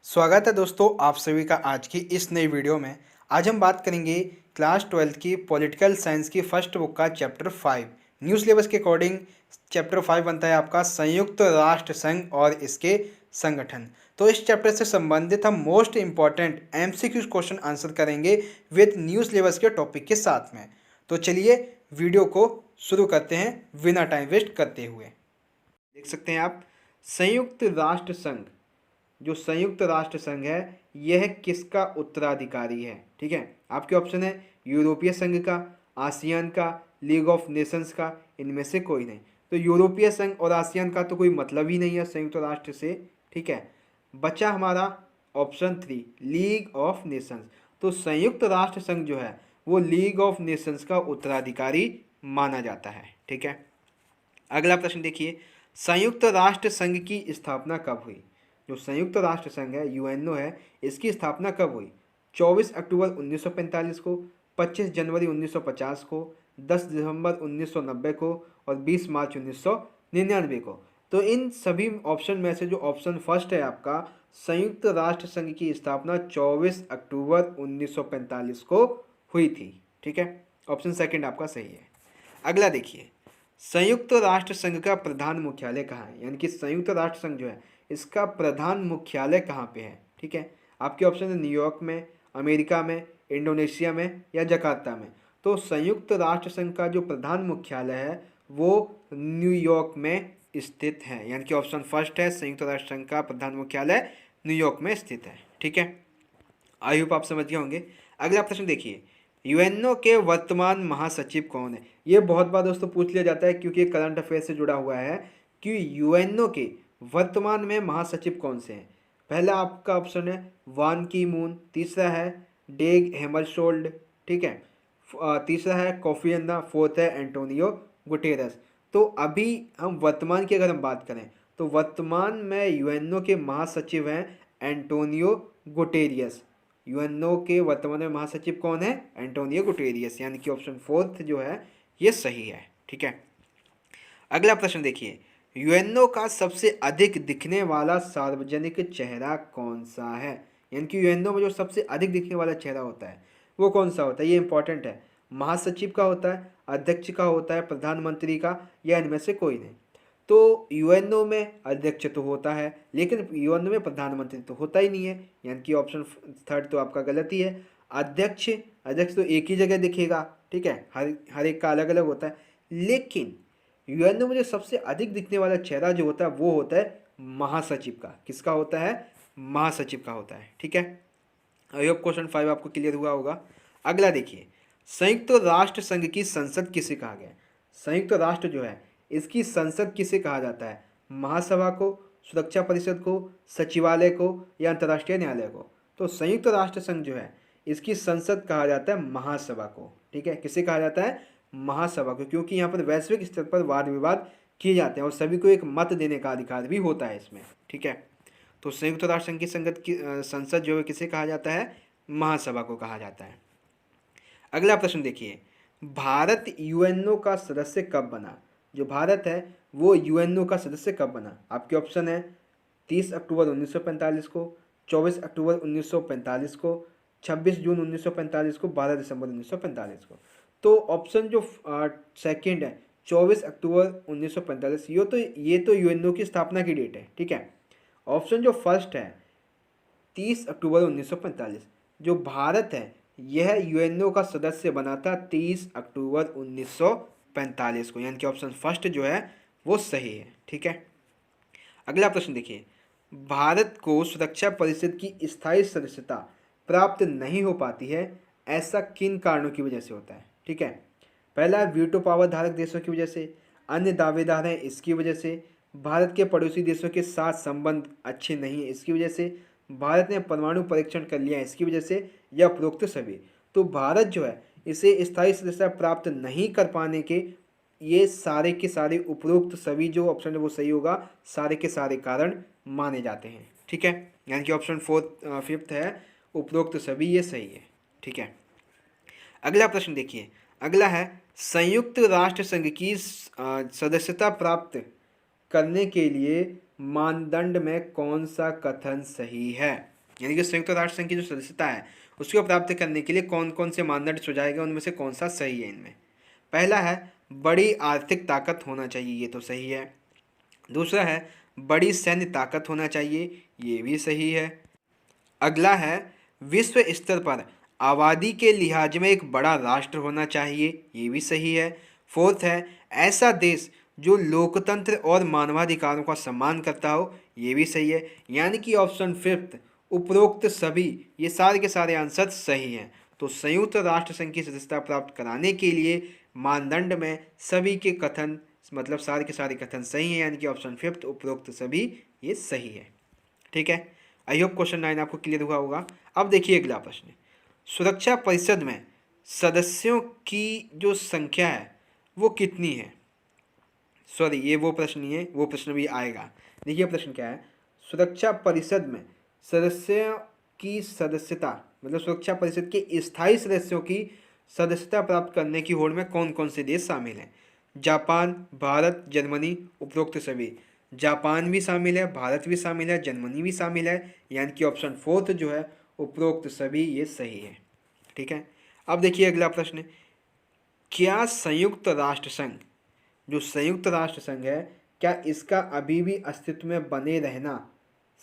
स्वागत है दोस्तों आप सभी का आज की इस नई वीडियो में। आज हम बात करेंगे क्लास 12th की पॉलिटिकल साइंस की फर्स्ट बुक का चैप्टर 5। न्यू सिलेबस के अकॉर्डिंग चैप्टर 5 बनता है आपका संयुक्त राष्ट्र संघ और इसके संगठन। तो इस चैप्टर से संबंधित हम most important MCQ question answer करेंगे विद न्यू सिलेबस के टॉपिक के साथ में। तो चलिए वीडियो को शुरू करते हैं बिना टाइम वेस्ट करते हुए। देख सकते हैं आप संयुक्त राष्ट्र संघ, जो संयुक्त राष्ट्र संघ है यह किसका उत्तराधिकारी है। ठीक है, आपके ऑप्शन है यूरोपीय संघ का, आसियान का, लीग ऑफ नेशंस का, इनमें से कोई नहीं। तो यूरोपीय संघ और आसियान का तो कोई मतलब ही नहीं है संयुक्त राष्ट्र से। ठीक है, बचा हमारा ऑप्शन 3 लीग ऑफ नेशंस। तो संयुक्त राष्ट्र संघ जो है वो लीग ऑफ नेशंस का उत्तराधिकारी माना जाता है। ठीक है, अगला प्रश्न देखिए, संयुक्त राष्ट्र संघ की स्थापना कब हुई। जो संयुक्त राष्ट्र संघ है यूएनओ है, इसकी स्थापना कब हुई। 24 अक्टूबर 1945 को, 25 जनवरी 1950 को, 10 दिसंबर 1990 को और 20 मार्च 1999 को। तो इन सभी ऑप्शन में से जो ऑप्शन फर्स्ट है आपका, संयुक्त राष्ट्र संघ की स्थापना 24 अक्टूबर 1945 को हुई थी। ठीक है, ऑप्शन सेकंड आपका सही है। अगला देखिए, संयुक्त राष्ट्र संघ का प्रधान मुख्यालय कहाँ है, यानी कि संयुक्त राष्ट्र संघ जो है इसका प्रधान मुख्यालय कहाँ पे है। ठीक है, आपके ऑप्शन है न्यूयॉर्क में, अमेरिका में, इंडोनेशिया में या जकार्ता में। तो संयुक्त राष्ट्र संघ का जो प्रधान मुख्यालय है वो न्यूयॉर्क में स्थित है, यानी कि ऑप्शन फर्स्ट है संयुक्त राष्ट्र संघ का प्रधान मुख्यालय न्यूयॉर्क में स्थित है। ठीक है, आई होप आप समझ गए होंगे। अगला प्रश्न देखिए, यूएनओ के वर्तमान महासचिव कौन है। ये बहुत बार दोस्तों पूछ लिया जाता है क्योंकि ये करंट अफेयर से जुड़ा हुआ है कि यूएनओ के वर्तमान में महासचिव कौन से हैं। पहला आपका ऑप्शन है वान की मून, तीसरा है डेग हेमरशोल्ड, ठीक है, तीसरा है कोफी अन्ना, फोर्थ है एंटोनियो गुटेरस। तो अभी हम वर्तमान की अगर हम बात करें तो वर्तमान में यूएनओ के महासचिव हैं एंटोनियो गुटेरियस। यूएनओ के वर्तमान में महासचिव कौन है, एंटोनियो गुटेरियस, यानी कि ऑप्शन फोर्थ जो है ये सही है। ठीक है, अगला प्रश्न देखिए, यूएनओ का सबसे अधिक दिखने वाला सार्वजनिक चेहरा कौन सा है। यानी कि यूएनओ में जो सबसे अधिक दिखने वाला चेहरा होता है वो कौन सा होता है, ये इंपॉर्टेंट है। महासचिव का होता है, अध्यक्ष का होता है, प्रधानमंत्री का, या इनमें से कोई नहीं। तो यूएनओ में अध्यक्ष तो होता है लेकिन यूएनओ में प्रधानमंत्री तो होता ही नहीं है, यानी कि ऑप्शन थर्ड तो आपका गलत ही है। अध्यक्ष अध्यक्ष तो एक ही जगह दिखेगा। ठीक है, हर एक का अलग अलग होता है, लेकिन यूएनओ में जो सबसे अधिक दिखने वाला चेहरा जो होता है वो होता है महासचिव का। किसका होता है, महासचिव का होता है। ठीक है, आई होप क्वेश्चन 5 आपको क्लियर हुआ होगा। अगला देखिए, संयुक्त राष्ट्र संघ की संसद किसे कहा गया है। संयुक्त राष्ट्र जो है इसकी संसद किसे कहा जाता है, महासभा को, सुरक्षा परिषद को, सचिवालय को या अंतर्राष्ट्रीय न्यायालय को। तो संयुक्त राष्ट्र संघ जो है इसकी संसद कहा जाता है महासभा को। ठीक है, किसे कहा जाता है, महासभा को, क्योंकि यहाँ पर वैश्विक स्तर पर वाद विवाद किए जाते हैं और सभी को एक मत देने का अधिकार भी होता है इसमें। ठीक है, तो संयुक्त राष्ट्र संघ की संसद जो है किसे कहा जाता है, महासभा को कहा जाता है। अगला प्रश्न देखिए, भारत यूएनओ का सदस्य कब बना। जो भारत है वो यूएनओ का सदस्य कब बना। आपके ऑप्शन है 30 अक्टूबर 1945 को, 24 अक्टूबर 1945 को, 26 जून 1945 को, 12 दिसंबर 1945 को। तो ऑप्शन जो सेकंड है 24 अक्टूबर 1945, ये तो यूएनओ की स्थापना की डेट है। ठीक है, ऑप्शन जो फर्स्ट है 30 अक्टूबर 1945, जो भारत है यह यूएनओ का सदस्य बना था 30 अक्टूबर 1945 को, यानी कि ऑप्शन फर्स्ट जो है वो सही है। ठीक है, अगला प्रश्न देखिए, भारत को सुरक्षा परिषद की स्थायी सदस्यता प्राप्त नहीं हो पाती है, ऐसा किन कारणों की वजह से होता है। ठीक है, पहला वीटो पावर धारक देशों की वजह से, अन्य दावेदार हैं इसकी वजह से, भारत के पड़ोसी देशों के साथ संबंध अच्छे नहीं है इसकी वजह से, भारत ने परमाणु परीक्षण कर लिया इसकी वजह से, या उपरोक्त सभी। तो भारत जो है इसे स्थायी सदस्यता प्राप्त नहीं कर पाने के ये सारे के सारे उपरोक्त सभी जो ऑप्शन है वो सही होगा, सारे के सारे कारण माने जाते हैं। ठीक है, यानी कि ऑप्शन फिफ्थ है उपरोक्त सभी, ये सही है। ठीक है, अगला प्रश्न देखिए, अगला है संयुक्त राष्ट्र संघ की सदस्यता प्राप्त करने के लिए मानदंड में कौन सा कथन सही है। यानी कि संयुक्त राष्ट्र संघ की जो सदस्यता है उसको प्राप्त करने के लिए कौन कौन से मानदंड सुझाए गए, उनमें से कौन सा सही है इनमें। पहला है बड़ी आर्थिक ताकत होना चाहिए, ये तो सही है। दूसरा है बड़ी सैन्य ताकत होना चाहिए, ये भी सही है। अगला है विश्व स्तर पर आबादी के लिहाज में एक बड़ा राष्ट्र होना चाहिए, ये भी सही है। फोर्थ है ऐसा देश जो लोकतंत्र और मानवाधिकारों का सम्मान करता हो, ये भी सही है। यानी कि ऑप्शन फिफ्थ उपरोक्त सभी, ये सारे के सारे आंसर सही हैं। तो संयुक्त राष्ट्र संघ की सदस्यता प्राप्त कराने के लिए मानदंड में सभी के कथन, मतलब सारे के सारे कथन सही हैं, यानी कि ऑप्शन फिफ्थ उपरोक्त सभी ये सही है। ठीक है, आई होप क्वेश्चन 9 आपको क्लियर हुआ होगा। अब देखिए अगला प्रश्न, सुरक्षा परिषद में सदस्यों की जो संख्या है वो कितनी है। सॉरी, ये वो प्रश्न नहीं है, वो प्रश्न भी आएगा। देखिए प्रश्न क्या है, सुरक्षा परिषद में सदस्यों की सदस्यता, मतलब सुरक्षा परिषद के स्थायी सदस्यों की सदस्यता प्राप्त करने की होड़ में कौन कौन से देश शामिल हैं। जापान, भारत, जर्मनी, उपरोक्त सभी। जापान भी शामिल है, भारत भी शामिल है, जर्मनी भी शामिल है, यानी कि ऑप्शन फोर्थ जो है उपरोक्त सभी ये सही है। ठीक है, अब देखिए अगला प्रश्न, क्या संयुक्त राष्ट्र संघ, जो संयुक्त राष्ट्र संघ है, क्या इसका अभी भी अस्तित्व में बने रहना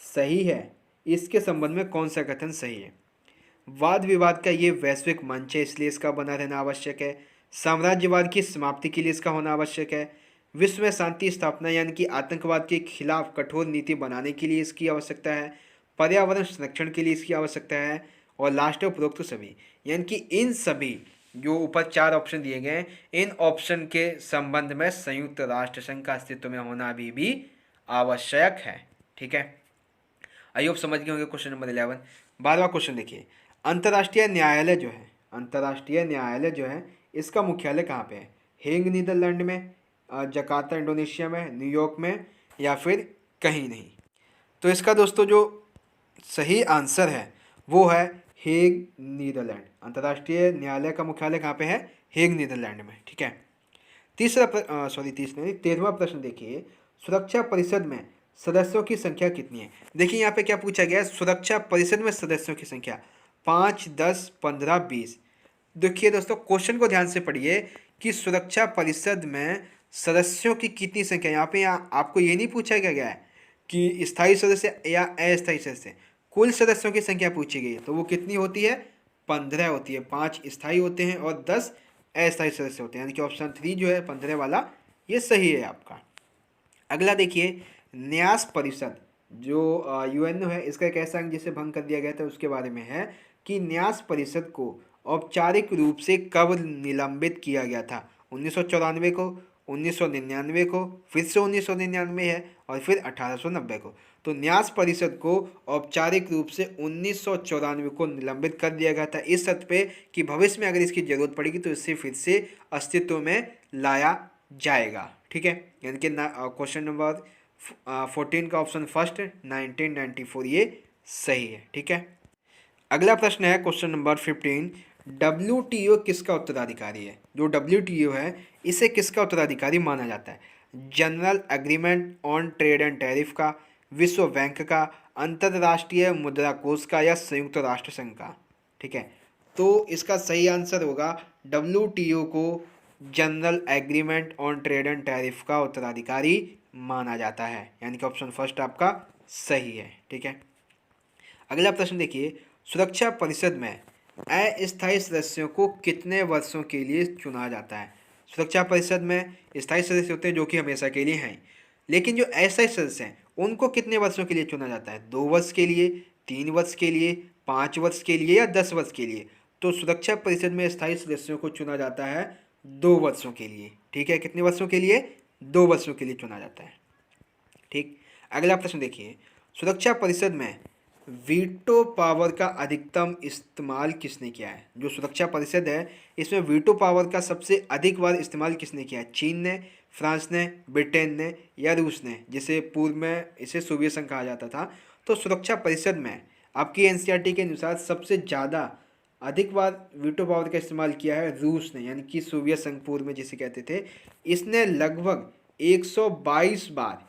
सही है, इसके संबंध में कौन सा कथन सही है। वाद विवाद का ये वैश्विक मंच है, इसलिए इसका बना रहना आवश्यक है। साम्राज्यवाद की समाप्ति के लिए इसका होना आवश्यक है। विश्व में शांति स्थापना यानी कि आतंकवाद के खिलाफ कठोर नीति बनाने के लिए इसकी आवश्यकता है। पर्यावरण संरक्षण के लिए इसकी आवश्यकता है। और लास्ट है उपरोक्त सभी, यानी कि इन सभी जो ऊपर 4 ऑप्शन दिए गए हैं, इन ऑप्शन के संबंध में संयुक्त राष्ट्र संघ का अस्तित्व में होना अभी भी आवश्यक है। ठीक है, आई होप समझ गए होंगे। क्वेश्चन नंबर 11, 12वां क्वेश्चन देखिए, अंतर्राष्ट्रीय न्यायालय जो है, अंतर्राष्ट्रीय न्यायालय जो है इसका मुख्यालय कहाँ पे है। हेग नीदरलैंड में, जकार्ता इंडोनेशिया में, न्यूयॉर्क में, या फिर कहीं नहीं। तो इसका दोस्तों जो सही आंसर है वो है हेग नीदरलैंड। अंतर्राष्ट्रीय न्यायालय का मुख्यालय कहाँ पे है, हेग नीदरलैंड में। ठीक है, तीसरा 13वां प्रश्न देखिए, सुरक्षा परिषद में सदस्यों की संख्या कितनी है। देखिए यहाँ पे क्या पूछा गया है, सुरक्षा परिषद में सदस्यों की संख्या 5, 10, 15, 20। देखिए दोस्तों क्वेश्चन को ध्यान से पढ़िए कि सुरक्षा परिषद में सदस्यों की कितनी संख्या। यहाँ आपको ये नहीं पूछा गया है कि स्थायी सदस्य या अस्थायी सदस्य, कुल सदस्यों की संख्या पूछी गई है। तो वो कितनी होती है, 15 होती है। 5 स्थायी होते हैं और 10 अस्थायी सदस्य होते हैं, यानी कि ऑप्शन 3 जो है 15 वाला ये सही है आपका। अगला देखिए, न्यास परिषद जो यूएनओ है, इसका एक ऐसा अंग जिसे भंग कर दिया गया था उसके बारे में है कि न्यास परिषद को औपचारिक रूप से कब निलंबित किया गया था। 1994 को, 1999 को, फिर से 1999 है और फिर 1890 को। तो न्यास परिषद को औपचारिक रूप से 1994 को निलंबित कर दिया गया था, इस शर्त पे कि भविष्य में अगर इसकी जरूरत पड़ेगी तो इसे फिर से अस्तित्व में लाया जाएगा। ठीक है, यानी कि क्वेश्चन नंबर 14 का ऑप्शन फर्स्ट 1994 ये सही है। ठीक है, अगला प्रश्न है क्वेश्चन नंबर 15, WTO किसका उत्तराधिकारी है। जो WTO है इसे किसका उत्तराधिकारी माना जाता है। General agreement on trade and tariff का, विश्व बैंक का, अंतर्राष्ट्रीय मुद्रा कोष का, या संयुक्त राष्ट्र संघ का। ठीक है, तो इसका सही आंसर होगा WTO को general agreement on trade and tariff का उत्तराधिकारी माना जाता है, यानी कि ऑप्शन फर्स्ट आपका सही है। ठीक है, अगला प्रश्न देखिए, सुरक्षा परिषद में अस्थायी सदस्यों को कितने वर्षों के लिए चुना जाता है। सुरक्षा परिषद में स्थायी सदस्य होते हैं जो कि हमेशा के लिए हैं, लेकिन जो अस्थायी सदस्य हैं उनको कितने वर्षों के लिए चुना जाता है। 2 वर्ष के लिए, 3 वर्ष के लिए, 5 वर्ष के लिए, या 10 वर्ष के लिए। तो सुरक्षा परिषद में स्थायी सदस्यों को चुना जाता है 2 वर्षों के लिए। ठीक है, कितने वर्षों के लिए, 2 वर्षों के लिए चुना जाता है। ठीक, अगला प्रश्न देखिए, सुरक्षा परिषद में वीटो पावर का अधिकतम इस्तेमाल किसने किया है। जो सुरक्षा परिषद है इसमें वीटो पावर का सबसे अधिक बार इस्तेमाल किसने किया है। चीन ने, फ्रांस ने, ब्रिटेन ने, या रूस ने, जिसे पूर्व में इसे सोवियत संघ कहा जाता था। तो सुरक्षा परिषद में आपकी एनसीईआरटी के अनुसार सबसे ज़्यादा अधिक बार वीटो पावर का इस्तेमाल किया है रूस ने, यानी कि सोवियत संघ पूर्व में जिसे कहते थे। इसने लगभग 122 बार,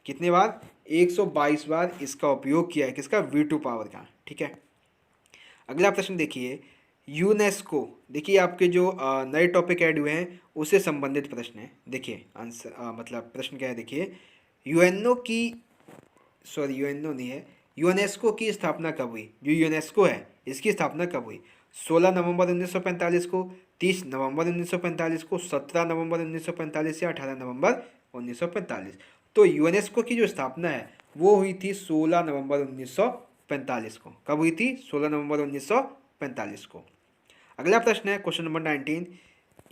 कितने बार, 122 बार इसका उपयोग किया है, किसका, वीटो पावर का। ठीक है। अगला प्रश्न देखिए, यूनेस्को, देखिए आपके जो नए टॉपिक ऐड हुए हैं उससे संबंधित प्रश्न है। देखिए आंसर मतलब प्रश्न क्या है, देखिए यूएनओ की, सॉरी यूएनओ नहीं है, यूनेस्को की स्थापना कब हुई? जो यूनेस्को है इसकी स्थापना कब हुई? 16 नवंबर 1945 को, 30 नवंबर 1945 को, 17 नवंबर 1945 या 18 नवंबर 1945? तो यूनेस्को की जो स्थापना है वो हुई थी 16 नवंबर 1945 को। कब हुई थी? 16 नवंबर 1945 को। अगला प्रश्न है क्वेश्चन नंबर 19,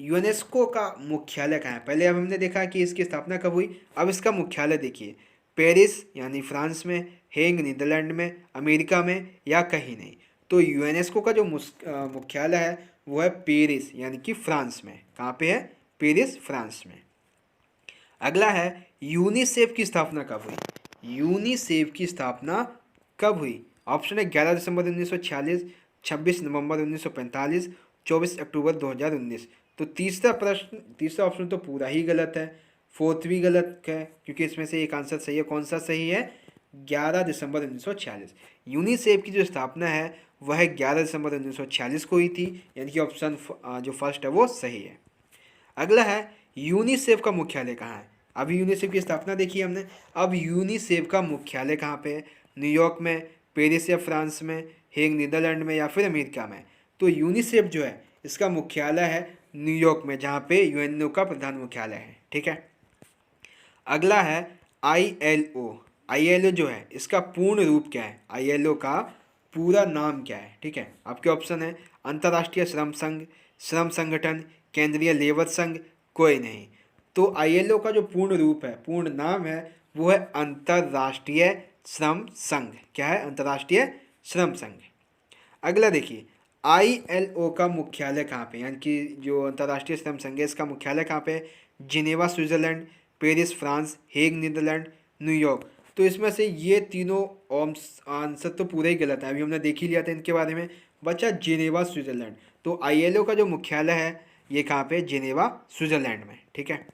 यूनेस्को का मुख्यालय कहाँ है? पहले अब हमने देखा कि इसकी स्थापना कब हुई, अब इसका मुख्यालय देखिए, पेरिस यानी फ्रांस में, हेग नीदरलैंड में, अमेरिका में या कहीं नहीं? तो यूनेस्को का जो मुख्यालय है वो है पेरिस यानी कि फ्रांस में। कहाँ पे है? पेरिस, फ्रांस में। अगला है, यूनिसेफ की स्थापना कब हुई? यूनिसेफ की स्थापना कब हुई? ऑप्शन है 11 दिसंबर 1946, 26 नवंबर 1945, 24 अक्टूबर 2019। तो तीसरा प्रश्न, तीसरा ऑप्शन तो पूरा ही गलत है, फोर्थ भी गलत है, क्योंकि इसमें से एक आंसर सही है। कौन सा सही है? 11 दिसंबर 1946। यूनिसेफ की जो स्थापना है वह 11 दिसंबर 1946 को हुई थी, यानी कि ऑप्शन जो फर्स्ट है वो सही है। अगला है, यूनिसेफ का मुख्यालय कहाँ है? अभी यूनिसेफ की स्थापना देखी हमने, अब यूनिसेफ का मुख्यालय कहाँ पे है? न्यूयॉर्क में, पेरिस या फ्रांस में, हेग नीदरलैंड में या फिर अमेरिका में? तो यूनिसेफ जो है इसका मुख्यालय है न्यूयॉर्क में, जहाँ पे यूएनओ का प्रधान मुख्यालय है। ठीक है। अगला है आईएलओ। आईएलओ जो है इसका पूर्ण रूप क्या है? आईएलओ का पूरा नाम क्या है? ठीक है, आपके ऑप्शन है अंतर्राष्ट्रीय श्रम संघ, श्रम संगठन, केंद्रीय लेबर संघ, कोई नहीं। तो आईएलओ का जो पूर्ण रूप है, पूर्ण नाम है, वो है अंतर्राष्ट्रीय श्रम संघ। क्या है? अंतर्राष्ट्रीय श्रम संघ। अगला देखिए, आईएलओ का मुख्यालय कहाँ पे, यानी कि जो अंतर्राष्ट्रीय श्रम संघ है इसका मुख्यालय कहाँ पे? Geneva Switzerland, Paris France, Hague Netherlands, New York. तो इसमें से ये तीनों आंसर तो पूरा ही गलत है, अभी हमने देख ही लिया था इनके बारे में। बचा जिनेवा स्विट्जरलैंड। तो आईएलओ का जो मुख्यालय है ये कहाँ पे? जिनेवा स्विट्जरलैंड में। ठीक है।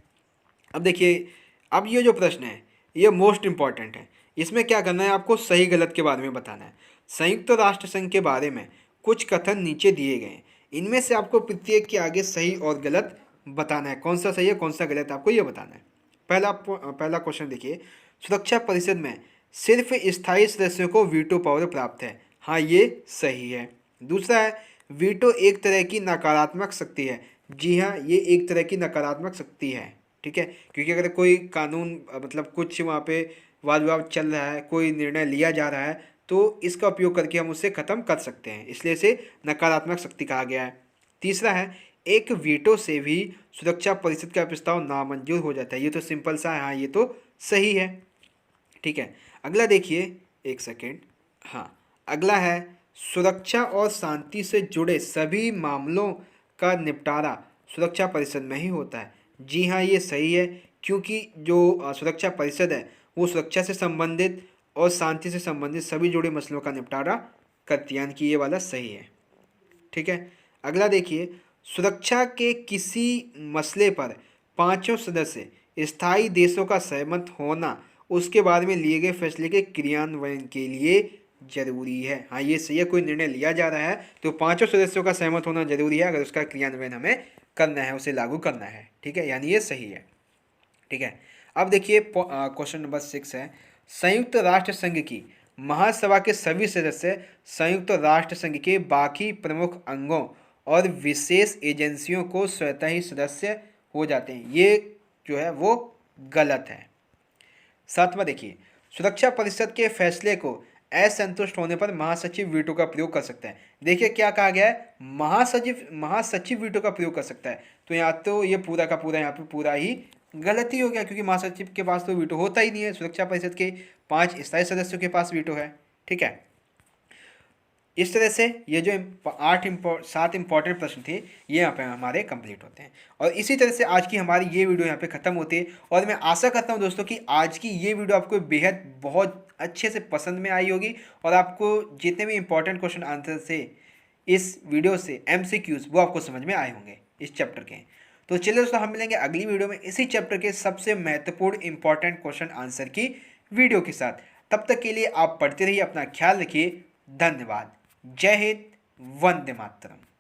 अब देखिए, अब ये जो प्रश्न है ये मोस्ट इंपॉर्टेंट है। इसमें क्या करना है, आपको सही गलत के बारे में बताना है। संयुक्त राष्ट्र संघ के बारे में कुछ कथन नीचे दिए गए हैं, इनमें से आपको प्रत्येक के आगे सही और गलत बताना है। कौन सा सही है कौन सा गलत आपको ये बताना है। पहला क्वेश्चन देखिए, सुरक्षा परिषद में सिर्फ स्थायी सदस्यों को वीटो पावर प्राप्त है। हाँ, ये सही है। दूसरा है, वीटो एक तरह की नकारात्मक शक्ति है। जी हाँ, ये एक तरह की नकारात्मक शक्ति है। ठीक है, क्योंकि अगर कोई कानून मतलब कुछ वहाँ पे वाद विवाद चल रहा है, कोई निर्णय लिया जा रहा है, तो इसका उपयोग करके हम उसे ख़त्म कर सकते हैं, इसलिए इसे नकारात्मक शक्ति कहा गया है। तीसरा है, एक वीटो से भी सुरक्षा परिषद का प्रस्ताव नामंजूर हो जाता है। ये तो सिंपल सा है, हाँ ये तो सही है। ठीक है। अगला देखिए, एक सेकेंड, हाँ अगला है, सुरक्षा और शांति से जुड़े सभी मामलों का निपटारा सुरक्षा परिषद में ही होता है। जी हाँ, ये सही है, क्योंकि जो सुरक्षा परिषद है वो सुरक्षा से संबंधित और शांति से संबंधित सभी जुड़े मसलों का निपटारा करती है, यानी कि ये वाला सही है। ठीक है। अगला देखिए, सुरक्षा के किसी मसले पर पांचों सदस्य स्थायी देशों का सहमत होना उसके बाद में लिए गए फैसले के क्रियान्वयन के लिए जरूरी है। हाँ, ये सही है, कोई निर्णय लिया जा रहा है तो पांचों सदस्यों का सहमत होना जरूरी है, अगर उसका क्रियान्वयन हमें करना है, उसे लागू करना है। ठीक है, यानी ये सही है। ठीक है। अब देखिए क्वेश्चन नंबर 6 है, संयुक्त राष्ट्र संघ की महासभा के सभी सदस्य संयुक्त राष्ट्र संघ के बाकी प्रमुख अंगों और विशेष एजेंसियों को स्वतः ही सदस्य हो जाते हैं। ये जो है वो गलत है। सातवां देखिए, सुरक्षा परिषद के फैसले को असंतुष्ट होने पर महासचिव वीटो का प्रयोग कर सकता है। देखिए क्या कहा गया है, महासचिव वीटो का प्रयोग कर सकता है। तो यहाँ तो ये पूरा का पूरा यहाँ पे पूरा ही गलत ही हो गया, क्योंकि महासचिव के पास तो वीटो होता ही नहीं है। सुरक्षा परिषद के 5 स्थायी सदस्यों के पास वीटो है। ठीक है। इस तरह से ये जो 7 इंपॉर्टेंट प्रश्न थे ये यहाँ पे हमारे कंप्लीट होते हैं, और इसी तरह से आज की हमारी ये वीडियो यहाँ पे ख़त्म होती है। और मैं आशा करता हूँ दोस्तों कि आज की ये वीडियो आपको बेहद बहुत अच्छे से पसंद में आई होगी, और आपको जितने भी इंपॉर्टेंट क्वेश्चन आंसर से इस वीडियो से MCQs वो आपको समझ में आए होंगे इस चैप्टर के। तो चलिए दोस्तों, हम मिलेंगे अगली वीडियो में इसी चैप्टर के सबसे महत्वपूर्ण इंपॉर्टेंट क्वेश्चन आंसर की वीडियो के साथ। तब तक के लिए आप पढ़ते रहिए, अपना ख्याल रखिए। धन्यवाद। जय हिंद, वंदे मातरम।